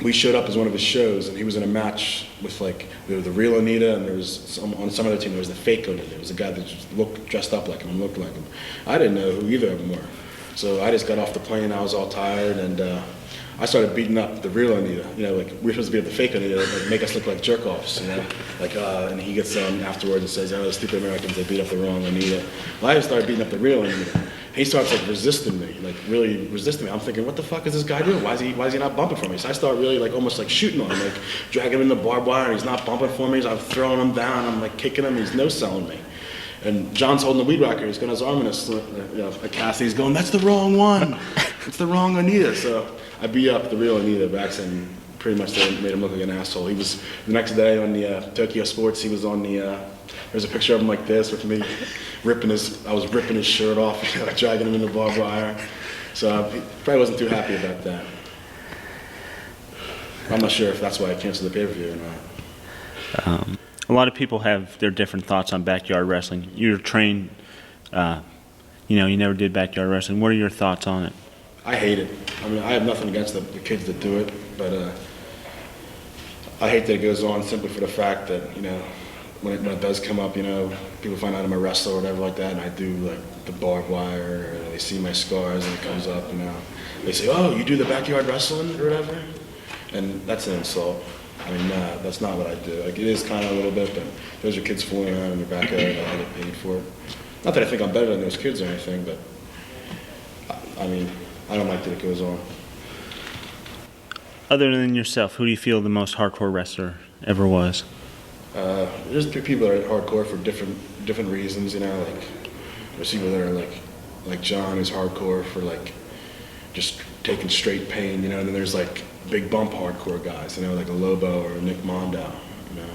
we showed up as one of his shows, and he was in a match with the real Onita, and there was on some other team there was the fake Onita. There was a guy that just dressed up like him and looked like him. I didn't know who either of them were, so I just got off the plane. I was all tired, and I started beating up the real Onita. We were supposed to be at the fake Onita, make us look like jerk-offs, and he gets on afterwards and says, "Oh, the stupid Americans, they beat up the wrong Onita." Well, I started beating up the real Onita. He starts resisting me, really resisting me. I'm thinking, what the fuck is this guy doing? Why is he not bumping for me? So I start really almost shooting on him, dragging him in the barbed wire, and he's not bumping for me. So I'm throwing him down, I'm kicking him, he's no-selling me. And John's holding the weed whacker, he's got his arm in a cast, he's going, "That's the wrong one. It's the wrong Onita." So I beat up the real Onita back and pretty much made him look like an asshole. He was, the next day on the Tokyo Sports, he was on there's a picture of him like this with me I was ripping his shirt off, dragging him in the barbed wire. So he probably wasn't too happy about that. I'm not sure if that's why I canceled the pay-per-view or not.
A lot of people have their different thoughts on backyard wrestling. You're trained, you never did backyard wrestling. What are your thoughts on it?
I hate it. I mean, I have nothing against the kids that do it, but I hate that it goes on simply for the fact that, you know, when it does come up, you know, people find out I'm a wrestler or whatever like that, and I do like the barbed wire, or they see my scars and it comes up, you know. They say, oh, you do the backyard wrestling or whatever? And that's an insult. I mean, nah, that's not what I do. Like, it is kind of a little bit, but those are kids fooling around in the backyard and I get paid for it. Not that I think I'm better than those kids or anything, but I mean, I don't like that it goes on.
Other than yourself, who do you feel the most hardcore wrestler ever was?
There's people that are hardcore for different reasons, you know. Like, there's people that are like John is hardcore for like just taking straight pain, you know. And then there's like big bump hardcore guys, you know, like a Lobo or a Nick Mondo, you know.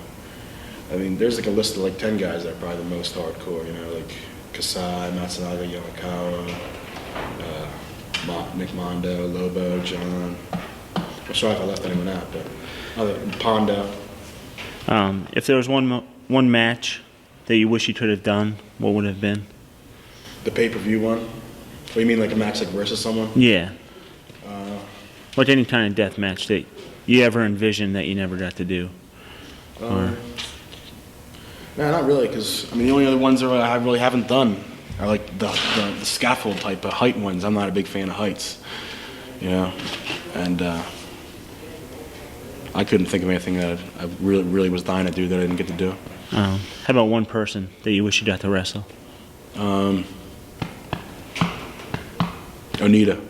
I mean, there's like a list of like 10 guys that are probably the most hardcore, you know, like Kasai, Matsunaga, Yamakawa, Nick Mondo, Lobo, John. I'm sorry if I left anyone out, but Pondo.
If there was one match that you wish you could have done, what would it have been?
The pay-per-view one? What do you mean, like a match like versus someone?
Yeah. Like any kind of death match that you ever envisioned that you never got to do?
No, not really, because I mean the only other ones that I really haven't done are like the scaffold type of height ones. I'm not a big fan of heights, you know, and I couldn't think of anything that I really was dying to do that I didn't get to do.
How about one person that you wish you got to wrestle?
Onita.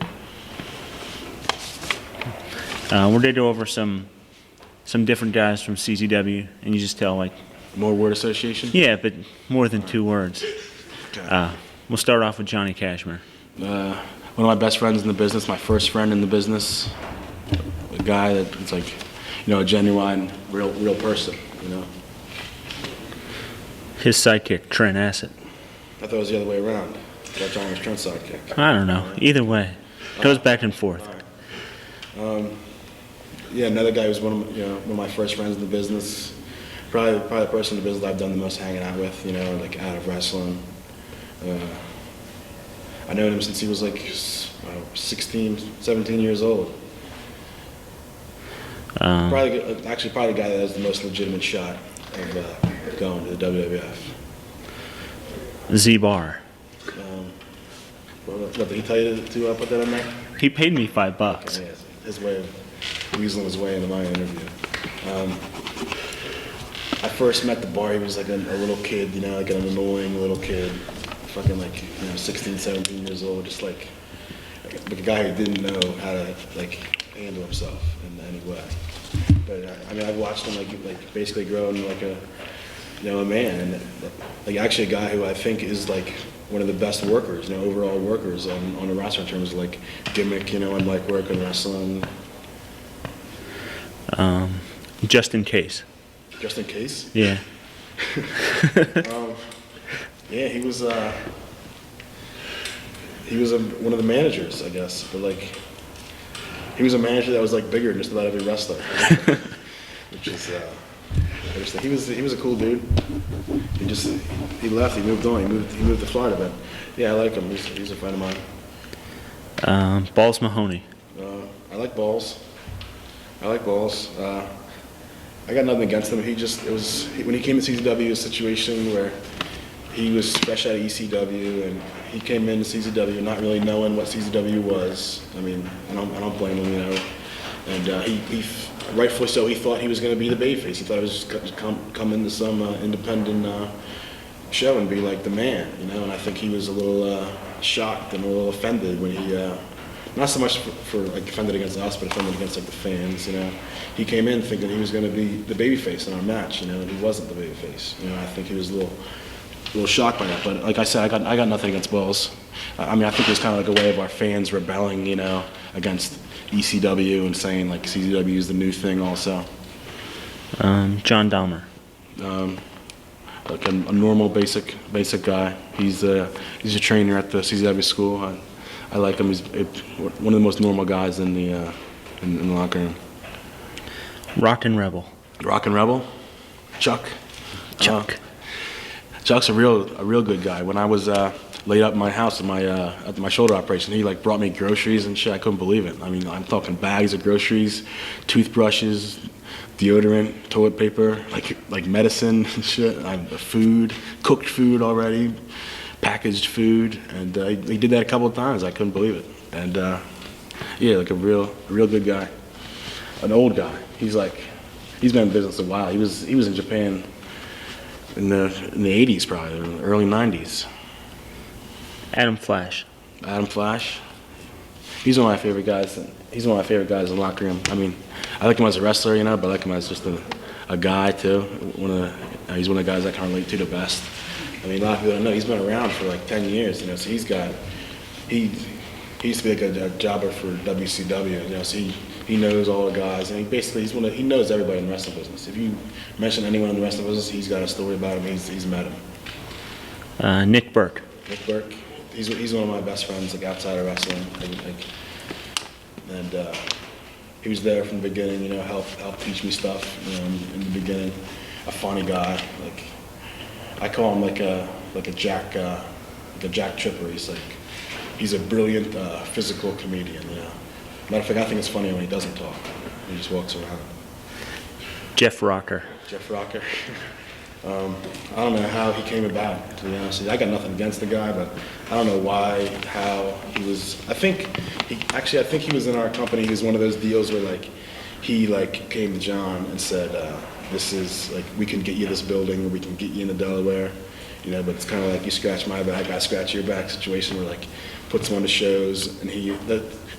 We're going to go over some different guys from CZW, and you just tell, like...
More word association?
Yeah, but more than 2 words.
Okay.
We'll start off with Johnny Cashmere.
One of my best friends in the business, my first friend in the business, a guy that's like, you know, a genuine, real person, you know.
His sidekick, Trent Acid.
I thought it was the other way around. I thought John was Trent's sidekick.
I don't know. Either way. Goes back and forth.
Yeah, another guy who's one of my first friends in the business. Probably the person in the business I've done the most hanging out with, you know, like out of wrestling. I known him since he was like 16, 17 years old. Probably the guy that has the most legitimate shot of going to the WWF.
Z-Bar.
What did he tell you to put that in there?
He paid me $5.
Okay, yeah, his way of weaseling his way into my interview. I first met the bar, he was like a little kid, you know, like an annoying little kid, fucking like, you know, 16, 17 years old, just like a guy who didn't know how to like handle himself in any way. But I mean, I've watched him like basically grow into like a man, and like actually a guy who I think is like one of the best workers, you know, overall workers on the roster in terms of like gimmick, you know, and like work and wrestling.
Just in case.
Just in case?
Yeah.
Yeah, he was one of the managers, I guess, but like he was a manager that was like bigger than just about every wrestler, which is interesting. He was a cool dude. He left. He moved on. He moved to Florida, but yeah, I like him. He's a friend of mine.
Balls Mahoney.
I like Balls. I got nothing against him. When he came to CZW, a situation where he was fresh out of ECW, and he came into CZW not really knowing what CZW was. I mean, I don't blame him, you know. And he rightfully so, he thought he was going to be the babyface. He thought it was just come into some independent show and be like the man, you know. And I think he was a little shocked and a little offended when he, not so much for like offended against us, but offended against like the fans, you know. He came in thinking he was going to be the babyface in our match, you know, and he wasn't the babyface. You know, I think he was a little shocked by that. But like I said, I got nothing against Balls. I mean, I think it was kind of like a way of our fans rebelling, you know, against ECW and saying like CZW is the new thing also.
John Dahmer.
Like a normal basic guy. He's a trainer at the CZW school. I like him. He's one of the most normal guys in the locker room.
Rock and Rebel.
Rock and Rebel? Chuck.
Chuck
Chuck's a real good guy. When I was laid up in my house at my shoulder operation, he like brought me groceries and shit. I couldn't believe it. I mean, I'm talking bags of groceries, toothbrushes, deodorant, toilet paper, like medicine and shit. Food, cooked food already, packaged food, and he did that a couple of times. I couldn't believe it. And yeah, like a real good guy, an old guy. He's been in business a while. He was in Japan in the 80s, probably, or early 90s.
Adam Flash.
Adam Flash. He's one of my favorite guys. He's one of my favorite guys in the locker room. I mean, I like him as a wrestler, you know, but I like him as just a guy too. He's one of the guys I can relate to the best. I mean, a lot of people don't know he's been around for like 10 years, you know. So he used to be like a jobber for WCW, you know. So he knows all the guys, and he knows everybody in the wrestling business. If you mention anyone in the wrestling business, he's got a story about him. He's met him.
Nick Burke.
Nick Burke. He's one of my best friends, like outside of wrestling, and he was there from the beginning. You know, helped teach me stuff. You know, in the beginning, a funny guy. Like I call him like a Jack Tripper. He's a brilliant physical comedian. You know, matter of fact, I think it's funny when he doesn't talk. He just walks around.
Jeff Rocker.
Jeff Rocker. I don't know how he came about, to be honest with you. I got nothing against the guy, but I don't know how he was. I think he was in our company. He was one of those deals where he came to John and said, this is we can get you this building, or we can get you into Delaware, you know, but it's kind of like you scratch my back, I scratch your back situation where puts him on the shows, and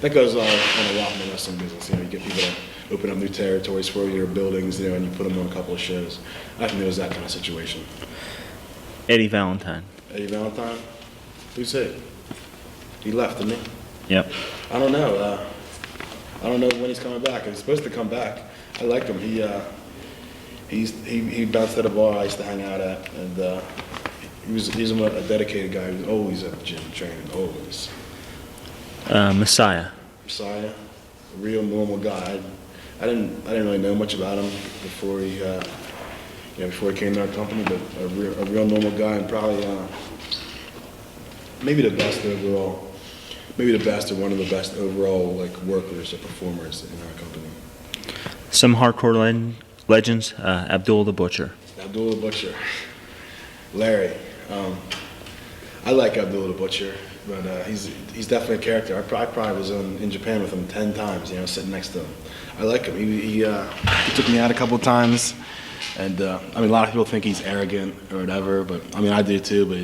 that goes on a lot in the wrestling business. You know, you get people to open up new territories for you or buildings, you know, and you put them on a couple of shows. I think it was that kind of situation.
Eddie Valentine.
Eddie Valentine? Who's he? He left, didn't he?
Yep.
I don't know. I don't know when he's coming back. He's supposed to come back. I like him. He bounced at a bar I used to hang out at, and he's a dedicated guy. He was always at the gym training, always.
Messiah.
Messiah, a real normal guy. I didn't really know much about him before he came to our company, but a real normal guy, and probably maybe the best overall, maybe the best or one of the best overall workers or performers in our company.
Some hardcore legends. Abdul the Butcher.
Abdul the Butcher. Larry. I like Abdul the Butcher, but he's definitely a character. I probably was in Japan with him 10 times, you know, sitting next to him. I like him. He took me out a couple of times, and I mean, a lot of people think he's arrogant or whatever, but I mean, I do too. But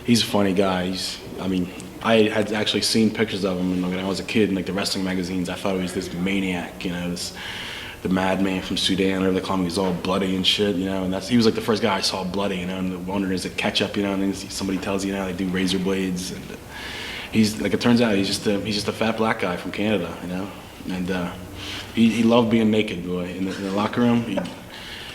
he's a funny guy. I had actually seen pictures of him when I was a kid in the wrestling magazines. I thought he was this maniac, you know, the madman from Sudan, or they call him. He's all bloody and shit, you know. And he was the first guy I saw bloody, you know. And the wonder is it ketchup, you know. And then somebody tells you, they do razor blades, and it turns out he's just a fat black guy from Canada, you know. And he loved being naked, boy. In the locker room,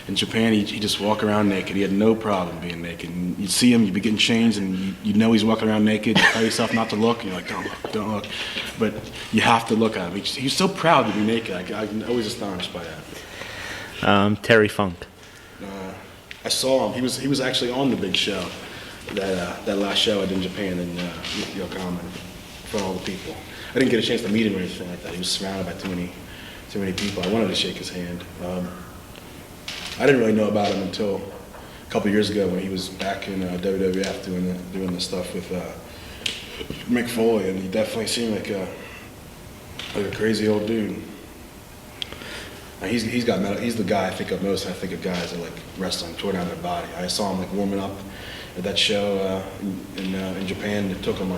in Japan, he just walk around naked. He had no problem being naked. And you'd see him, you'd be getting changed, and you know he's walking around naked. You tell yourself not to look, and you're like, don't look. But you have to look at him. He's so proud to be naked. I'm always astonished by that.
Terry Funk.
I saw him. He was actually on the big show, that last show I did in Japan in Yokohama, in front of all the people. I didn't get a chance to meet him or anything like that. He was surrounded by too many people. I wanted to shake his hand. I didn't really know about him until a couple years ago when he was back in WWF doing the stuff with Mick Foley, and he definitely seemed like a crazy old dude. He's the guy I think of most. I think of guys that wrestling, tore down their body. I saw him warming up at that show in Japan. It took him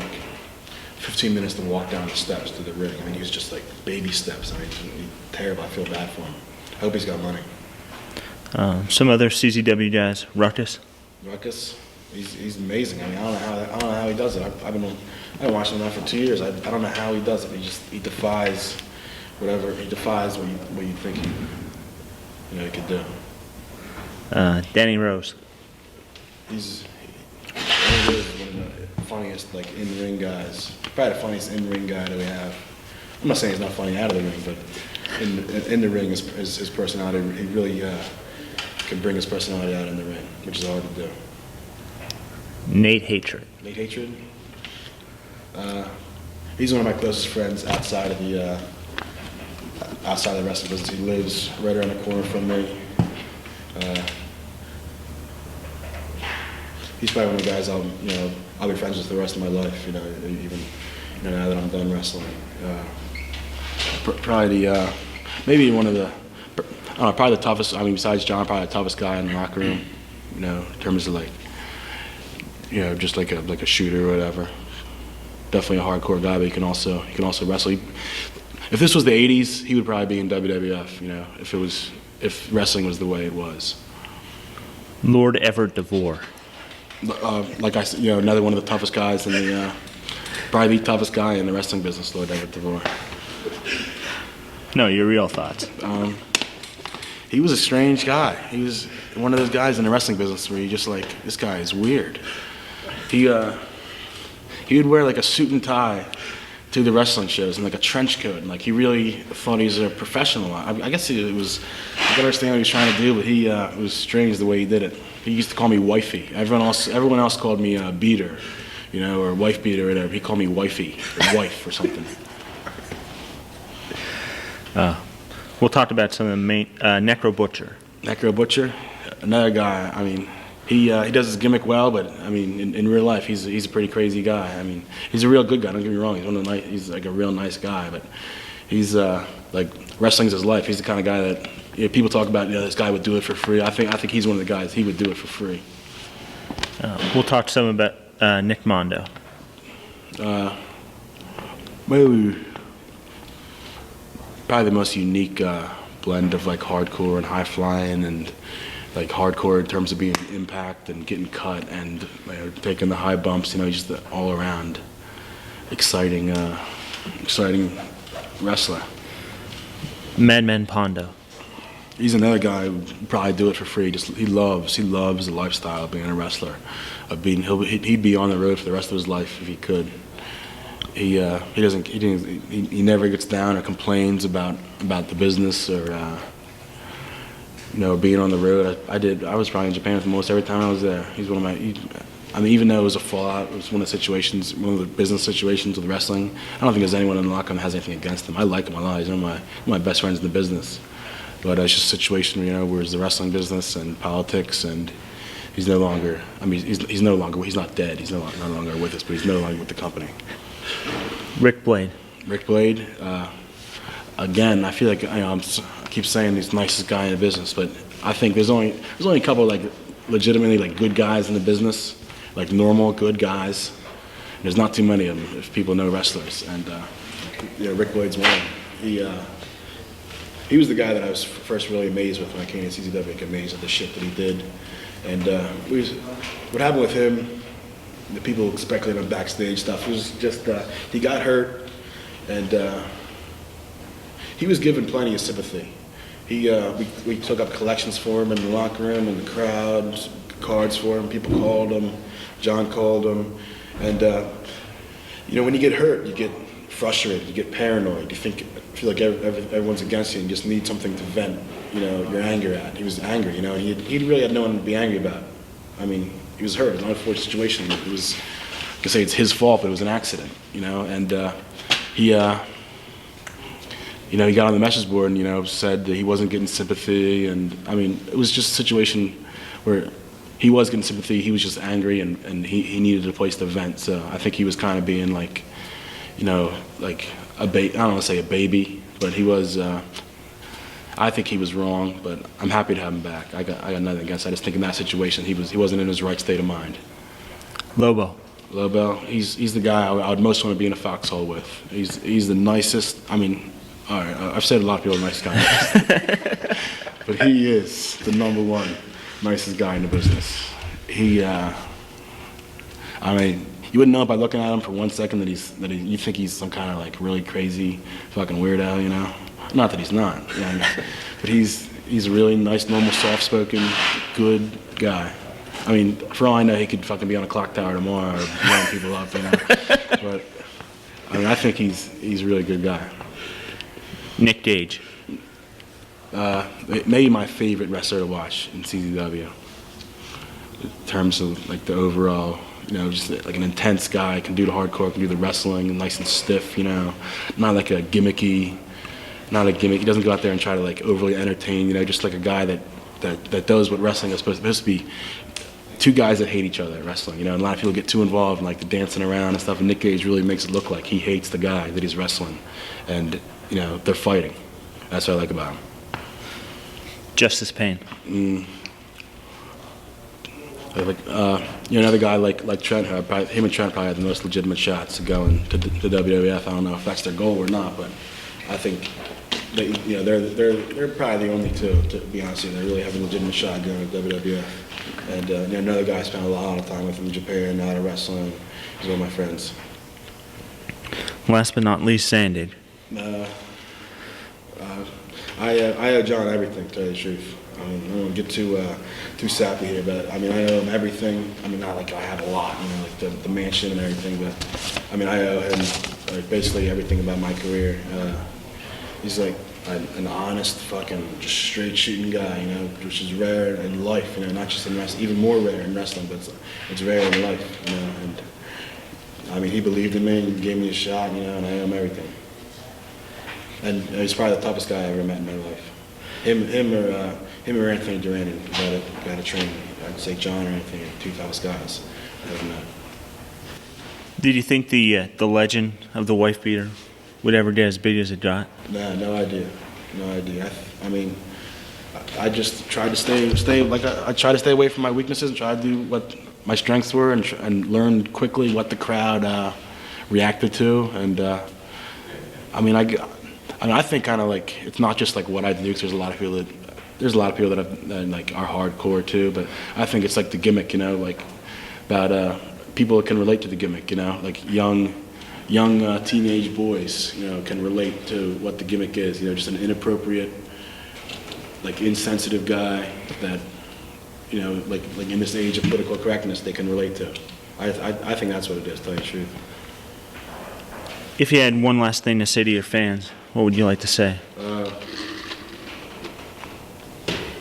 15 minutes to walk down the steps to the ring. I mean, he was just baby steps. I mean, terrible. I feel bad for him. I hope he's got money.
Some other CZW guys. Ruckus.
Ruckus, he's amazing. I mean, I don't know how he does it. I've been watching him now for 2 years. I don't know how he does it. He defies whatever. He defies what you think he could do.
Danny Rose.
He's one of the funniest in-ring guys. Probably the funniest in-ring guy that we have. I'm not saying he's not funny out of the ring, but in the ring, his personality, he really can bring his personality out in the ring, which is hard to do.
Nate Hatred.
Nate Hatred. He's one of my closest friends outside of the wrestling business. He lives right around the corner from me. He's probably one of the guys I'll be friends with the rest of my life. Even now that I'm done wrestling. Probably maybe one of the, I don't know, probably the toughest. I mean, besides John, probably the toughest guy in the locker room. In terms of like, just like a shooter or whatever. Definitely a hardcore guy, but he can also wrestle. If this was the '80s, he would probably be in WWF. If wrestling was the way it was.
Lord Everett DeVore.
Like I said, another one of the toughest guys in the, probably the toughest guy in the wrestling business, Lord Everett DeVore.
No, your real thoughts.
He was a strange guy. He was one of those guys in the wrestling business where you just like, this guy is weird. He would wear like a suit and tie to the wrestling shows and like a trench coat, and like he really thought he was a professional. I guess it was, I don't understand what he was trying to do, but it was strange the way he did it. He used to call me wifey. Everyone else called me beater, or wife beater or whatever. He called me wifey or wife or something.
We'll talk about some of the main Necro Butcher.
Necro Butcher, another guy. I mean, he does his gimmick well, but I mean, in real life, he's a pretty crazy guy. I mean, he's a real good guy. Don't get me wrong. He's like a real nice guy, but he's like wrestling's his life. He's the kind of guy that people talk about. This guy would do it for free. I think he's one of the guys. He would do it for free.
We'll talk some about Nick Mondo.
Maybe probably the most unique blend of like hardcore and high flying, and like hardcore in terms of being impact and getting cut and taking the high bumps. Just the all around exciting wrestler.
Madman Pondo.
He's another guy who would probably do it for free. He loves the lifestyle of being a wrestler, of being he'd be on the road for the rest of his life if he could. He never gets down or complains about the business or being on the road. I was probably in Japan with him most every time I was there. He's one of my. Even though it was a fallout, it was one of the business situations with wrestling. I don't think there's anyone in the locker room that has anything against him. I like him a lot. He's one of my best friends in the business. But it's just a situation, where it's the wrestling business and politics, and he's no longer. He's no longer. He's not dead. He's no longer with us, but he's no longer with the company.
Rick Blade.
Rick Blade. Again, I feel like I keep saying he's the nicest guy in the business, but I think there's only a couple of, like, legitimately like good guys in the business, like normal good guys. There's not too many of them if people know wrestlers, and Rick Blade's one. He was the guy that I was first really amazed with when I came to CZW. Like, amazed at the shit that he did, and what happened with him. The people speculating on backstage stuff. It was just he got hurt, and he was given plenty of sympathy. We took up collections for him in the locker room, in the crowd, cards for him. People called him. John called him, and when you get hurt, you get frustrated, you get paranoid, you feel like everyone's against you, and you just need something to vent, your anger at. He was angry, he really had no one to be angry about. He was hurt. It was an unfortunate situation. It was, I can say it's his fault, but it was an accident, and he got on the message board and, said that he wasn't getting sympathy, and it was just a situation where he was getting sympathy, he was just angry, and he needed a place to vent. So I think he was kind of being like, like I don't want to say a baby, but he was, I think he was wrong, but I'm happy to have him back. I got nothing against it. I just think in that situation, he wasn't in his right state of mind.
Lobo,
he's the guy I would most want to be in a foxhole with. He's the nicest. All right, I've said a lot of people are nice guys, but he is the number one nicest guy in the business. You wouldn't know by looking at him for 1 second that you think he's some kind of like really crazy fucking weirdo, Not that he's not, but he's a really nice, normal, soft-spoken, good guy. For all I know, he could fucking be on a clock tower tomorrow or blowing people up, But I think he's a really good guy.
Nick Gage.
Maybe my favorite wrestler to watch in CZW. in terms of like the overall, just like an intense guy, can do the hardcore, can do the wrestling, nice and stiff, not like a gimmicky, not a gimmick. He doesn't go out there and try to like overly entertain, just like a guy that does what wrestling is supposed to be. Two guys that hate each other at wrestling, and a lot of people get too involved in like the dancing around and stuff, and Nick Gage really makes it look like he hates the guy that he's wrestling, and they're fighting. That's what I like about him.
Justice Payne.
Another guy like Trent, him and Trent probably have the most legitimate shots to go into the WWF. I don't know if that's their goal or not, but I think they're probably the only two, to be honest with you. They really have a legitimate shot going to WWF. And another guy I spent a lot of time with in Japan, out of wrestling. He's one of my friends.
Last but not least, Sandig.
I owe John everything, to tell you the truth. I don't want to get too sappy here, but I owe him everything. Not like I have a lot, like the mansion and everything, but I owe him like basically everything about my career. He's like an honest, fucking, just straight shooting guy, which is rare in life, not just in wrestling, even more rare in wrestling, but it's rare in life, and he believed in me and gave me a shot, and I owe him everything. And he's probably the toughest guy I ever met in my life. Him or Anthony Duran got to train me. I'd say John or Anthony are the two toughest guys I ever met.
Did you think the legend of the Wifebeater would ever get as big as it got?
Nah, no idea. I just tried to stay like I tried to stay away from my weaknesses and try to do what my strengths were and learn quickly what the crowd reacted to. And I think kind of like it's not just like what I do, because there's a lot of people that like are hardcore too. But I think it's like the gimmick, like about people that can relate to the gimmick, like young teenage boys, can relate to what the gimmick is. Just an inappropriate, like insensitive guy that, like in this age of political correctness, they can relate to. I think that's what it is, to tell you the truth.
If you had one last thing to say to your fans, what would you like to say?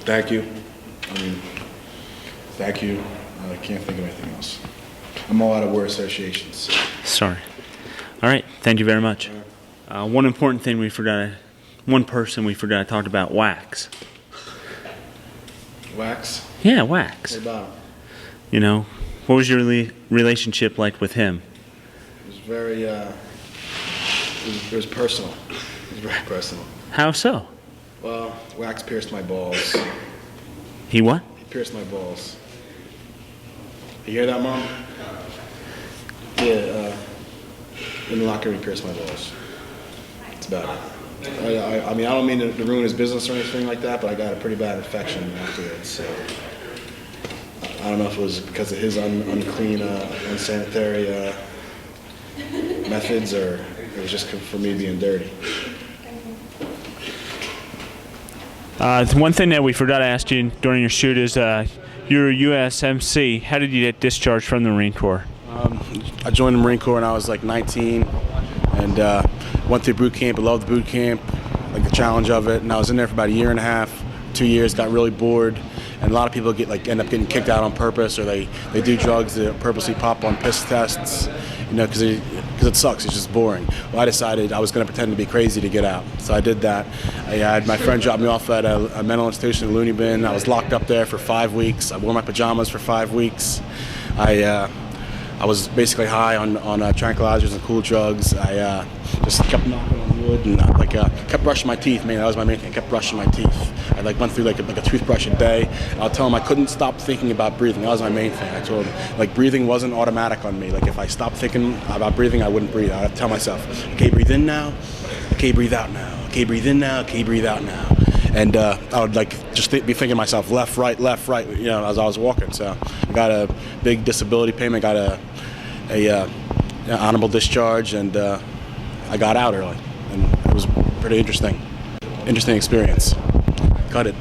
Thank you. Thank you. I can't think of anything else. I'm all out of word associations.
Sorry. All right. Thank you very much. One important thing one person we forgot to talk about, Wax.
Wax?
Yeah, Wax.
Hey, Bob.
What was your relationship like with him?
It was very, it was personal. It was very personal.
How so?
Well, Wax pierced my balls.
He what?
He pierced my balls. You hear that, Mom? Yeah, in the locker room, he pierced my balls. That's about it. I don't mean to ruin his business or anything like that, but I got a pretty bad infection afterwards, so I don't know if it was because of his unclean, unsanitary methods, or it was just for me being dirty.
One thing that we forgot to ask you during your shoot is you're a USMC. How did you get discharged from the Marine Corps?
I joined the Marine Corps when I was like 19, and went through boot camp. I loved the boot camp, like the challenge of it. And I was in there for about a year and a half, 2 years. Got really bored, and a lot of people end up getting kicked out on purpose, or they do drugs that purposely pop on piss tests, because it sucks. It's just boring. Well, I decided I was going to pretend to be crazy to get out, so I did that. I had my friend drop me off at a mental institution, a loony bin. I was locked up there for 5 weeks. I wore my pajamas for 5 weeks. I was basically high on tranquilizers and cool drugs. I just kept knocking on wood and kept brushing my teeth. Man, that was my main thing. I kept brushing my teeth. I went through like a toothbrush a day. I'll tell them I couldn't stop thinking about breathing. That was my main thing. I told them breathing wasn't automatic on me. If I stopped thinking about breathing, I wouldn't breathe. I'd tell myself, okay, breathe in now. Okay, breathe out now. Okay, breathe in now. Okay, breathe out now. And I would just be thinking to myself, left, right, as I was walking. So I got a big disability payment, got a honorable discharge, and I got out early. And it was pretty interesting experience. Cut it.